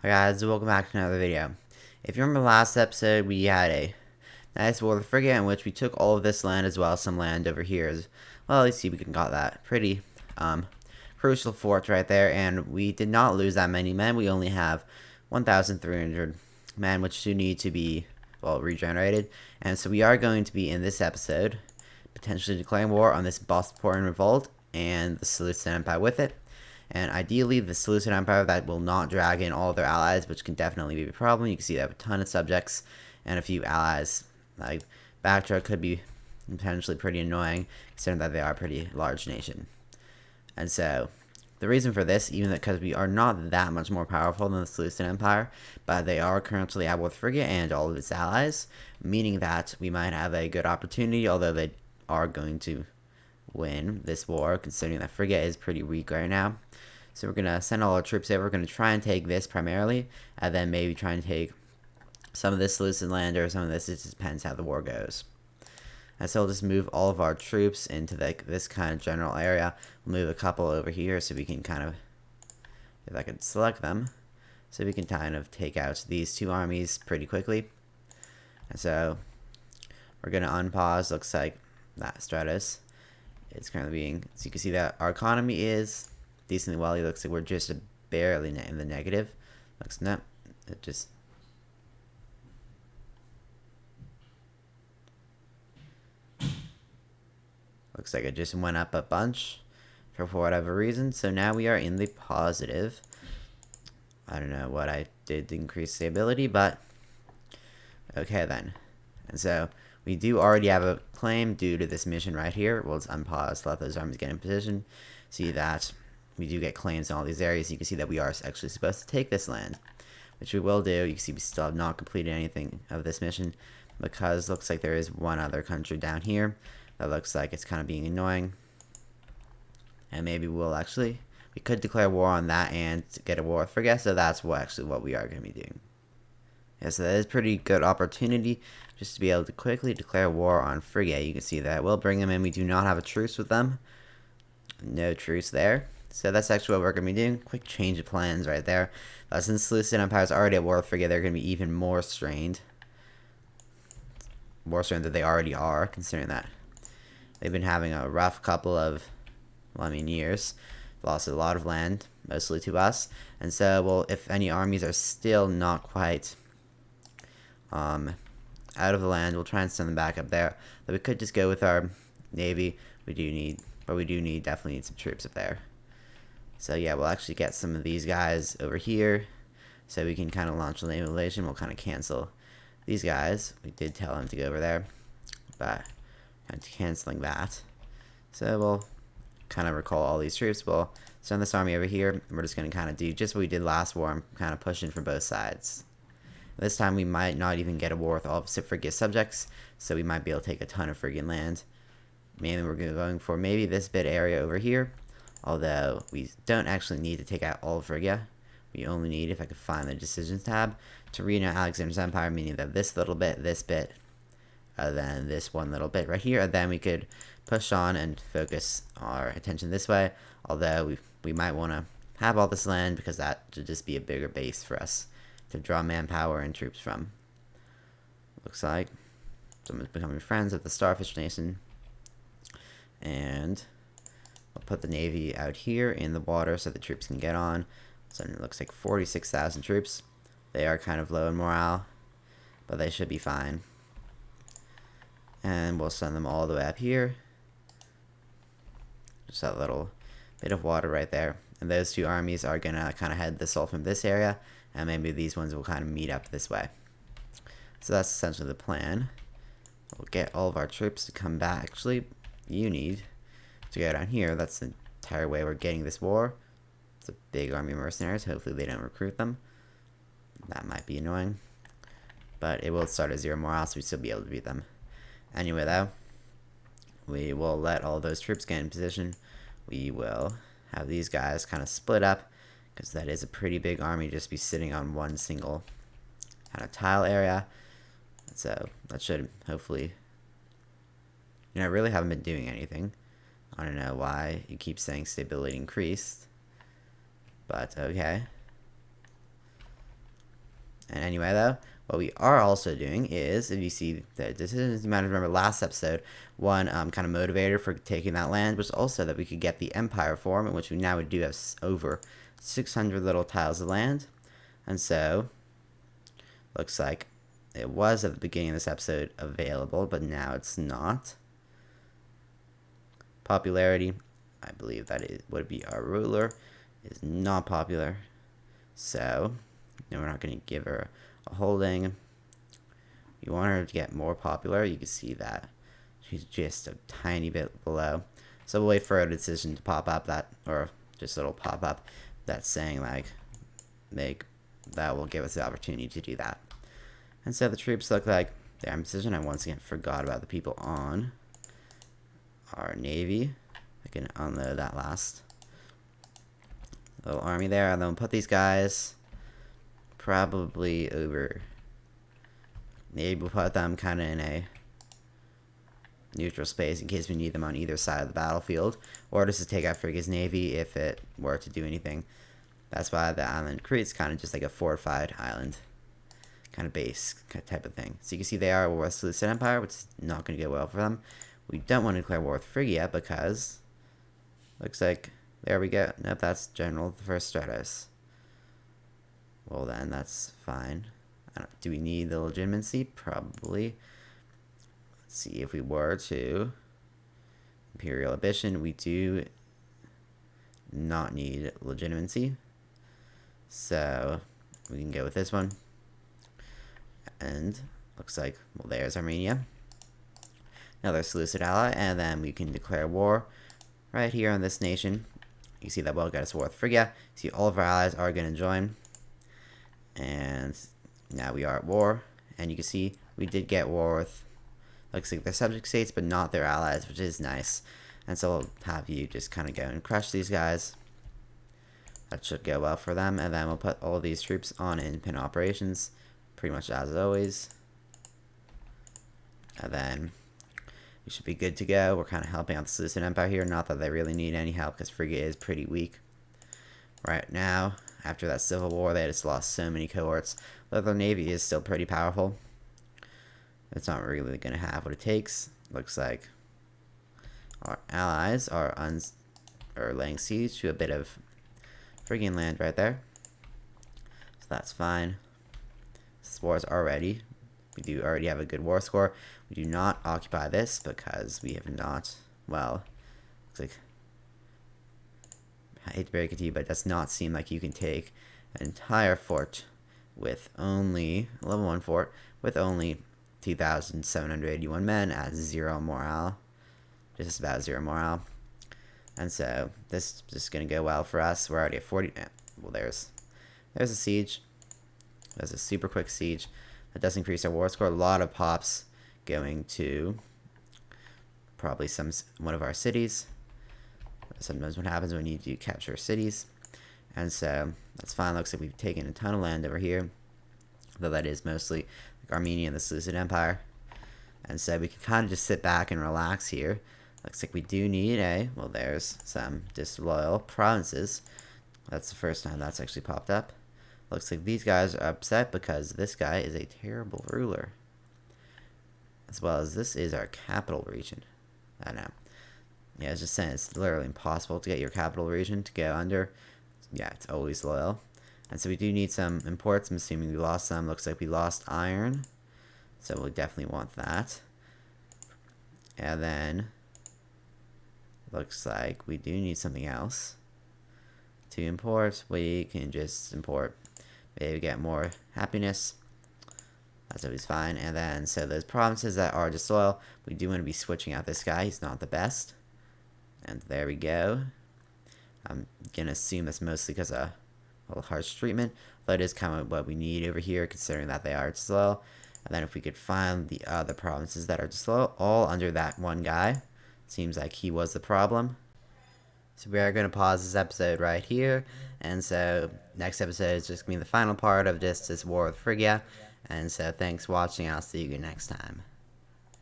Hi guys, welcome back to another video. If you remember last episode, we had a nice war with Phrygia in which we took all of this land as well as some land over here. Well, let's see, we can got that pretty crucial fort right there, and we did not lose that many men. We only have 1,300 men, which do need to be, well, regenerated. And so we are going to be, in this episode, potentially declaring war on this Bosporan revolt and the Seleucid Empire with it. And ideally, the Seleucid Empire that will not drag in all of their allies, which can definitely be a problem. You can see they have a ton of subjects and a few allies. Like, Bactria could be potentially pretty annoying, considering that they are a pretty large nation. And so, the reason for this, even because we are not that much more powerful than the Seleucid Empire, but they are currently at war with Phrygia and all of its allies, meaning that we might have a good opportunity, although they are going to win this war, considering that Phrygia is pretty weak right now. So we're going to send all our troops over. We're going to try and take this primarily, and then maybe try and take some of this Seleucid land or some of this. It just depends how the war goes. And so we'll just move all of our troops into this kind of general area. We'll move a couple over here so we can kind of, if I could select them, so we can kind of take out these two armies pretty quickly. And so we're going to unpause. Looks like that Stratus is currently being, so you can see that our economy is decently well. It looks like we're just barely in the negative. Looks not. It just. Looks like it just went up a bunch for whatever reason. So now we are in the positive. I don't know what I did to increase stability, but okay then. And so we do already have a claim due to this mission right here. We'll just unpause, let those armies get in position. See that we do get claims in all these areas. You can see that we are actually supposed to take this land, which we will do. You can see we still have not completed anything of this mission because it looks like there is one other country down here that looks like it's kind of being annoying. And maybe we could declare war on that and get a war with Phrygia, so that's what we are going to be doing. Yeah, so that is a pretty good opportunity just to be able to quickly declare war on Phrygia. You can see that we'll bring them in. We do not have a truce with them. No truce there. So that's actually what we're going to be doing. Quick change of plans right there. Since the Seleucid Empire is already at war with Phrygia, they're going to be even more strained. More strained than they already are, considering that they've been having a rough couple of, years. Lost a lot of land, mostly to us. And so, well, if any armies are still not quite out of the land, we'll try and send them back up there. But we could just go with our navy. We do definitely need some troops up there. So yeah, we'll actually get some of these guys over here so we can kind of launch an invasion. We'll kind of cancel these guys. We did tell them to go over there, but kind of canceling that. So we'll kind of recall all these troops. We'll send this army over here, and we're just going to kind of do just what we did last war and kind of push in from both sides. This time we might not even get a war with all of Phrygia's subjects, so we might be able to take a ton of Phrygian land. Mainly we're going for maybe this bit area over here, although we don't actually need to take out all of Phrygia. We only need, if I could find the decisions tab, to reunite Alexander's empire, meaning that this little bit, then this one little bit right here, and then we could push on and focus our attention this way, although we might want to have all this land because that should just be a bigger base for us to draw manpower and troops from. Looks like someone's becoming friends with the Starfish Nation. And I'll put the navy out here in the water so the troops can get on. So it looks like 46,000 troops. They are kind of low in morale, but they should be fine. And we'll send them all the way up here. Just that little bit of water right there. And those two armies are going to kind of head this all from this area, and maybe these ones will kind of meet up this way. So that's essentially the plan. We'll get all of our troops to come back. Actually, you need to go down here. That's the entire way we're getting this war. It's a big army of mercenaries. Hopefully they don't recruit them. That might be annoying. But it will start at 0 morale, so we still be able to beat them. Anyway, though, we will let all those troops get in position. We will have these guys kind of split up, because that is a pretty big army just be sitting on one single kind of tile area. So that should hopefully, I really haven't been doing anything. I don't know why you keep saying stability increased, but okay. And anyway, though, what we are also doing is, if you see the decisions, you might remember last episode, one kind of motivator for taking that land was also that we could get the Empire form, in which we now would do have over 600 little tiles of land. And so, looks like it was at the beginning of this episode available, but now it's not. Popularity, I believe that it would be our ruler, is not popular. So, no, we're not going to give her a holding. You want her to get more popular. You can see that she's just a tiny bit below. So we'll wait for a decision to pop up that, or just a little pop up that's saying like, that will give us the opportunity to do that. And so the troops look like they're in position. I once again forgot about the people on our navy. I can unload that last little army there, and then we'll put these guys probably over. Maybe we'll put them kind of in a neutral space in case we need them on either side of the battlefield, or just to take out Phrygia's navy if it were to do anything. That's why the island Crete's kind of just like a fortified island kind of base type of thing. So you can see they are a war with the Seleucid Empire, which is not going to go well for them. We don't want to declare war with Phrygia because looks like, there we go. Nope, that's General the First Stratos. Well then, that's fine. Do we need the legitimacy? Probably. Let's see, if we were to Imperial Ambition, we do not need legitimacy. So we can go with this one. And looks like, well, there's Armenia. Another Seleucid ally, and then we can declare war right here on this nation. You see that will get us war with Phrygia. See, all of our allies are going to join. And now we are at war. And you can see we did get war with, looks like their subject states, but not their allies, which is nice. And so we'll have you just kind of go and crush these guys. That should go well for them. And then we'll put all these troops on independent operations, pretty much as always. And then we should be good to go. We're kind of helping out the Seleucid Empire here. Not that they really need any help, because Phrygia is pretty weak right now. After that civil war, they just lost so many cohorts. But their navy is still pretty powerful. It's not really going to have what it takes. Looks like our allies are laying siege to a bit of Phrygian land right there. So that's fine. This war is already. We do already have a good war score. We do not occupy this because we have not, well, looks like, I hate to break it to you, but it does not seem like you can take an entire fort with only, level 1 fort, with only 2,781 men at 0 morale. Just about 0 morale. And so, this is just going to go well for us. We're already at 40, well, there's a siege. There's a super quick siege. That does increase our war score. A lot of pops going to probably one of our cities. Sometimes what happens when you do capture cities. And so that's fine. Looks like we've taken a ton of land over here, though that is mostly like Armenia and the Seleucid Empire. And so we can kind of just sit back and relax here. Looks like we do need well, there's some disloyal provinces. That's the first time that's actually popped up. Looks like these guys are upset because this guy is a terrible ruler. As well as this is our capital region. I know. Yeah, I was just saying, it's literally impossible to get your capital region to go under. Yeah, it's always loyal. And so we do need some imports. I'm assuming we lost some. Looks like we lost iron. So we'll definitely want that. And then, looks like we do need something else to import. We can just import, maybe get more happiness. That's always fine. And then, so those provinces that are disloyal, we do want to be switching out this guy. He's not the best. And there we go. I'm going to assume that's mostly because of a little harsh treatment. That is kind of what we need over here, considering that they are disloyal. And then if we could find the other provinces that are disloyal, all under that one guy. Seems like he was the problem. So we are going to pause this episode right here. And so next episode is just going to be the final part of this war with Phrygia. And so thanks for watching. I'll see you next time.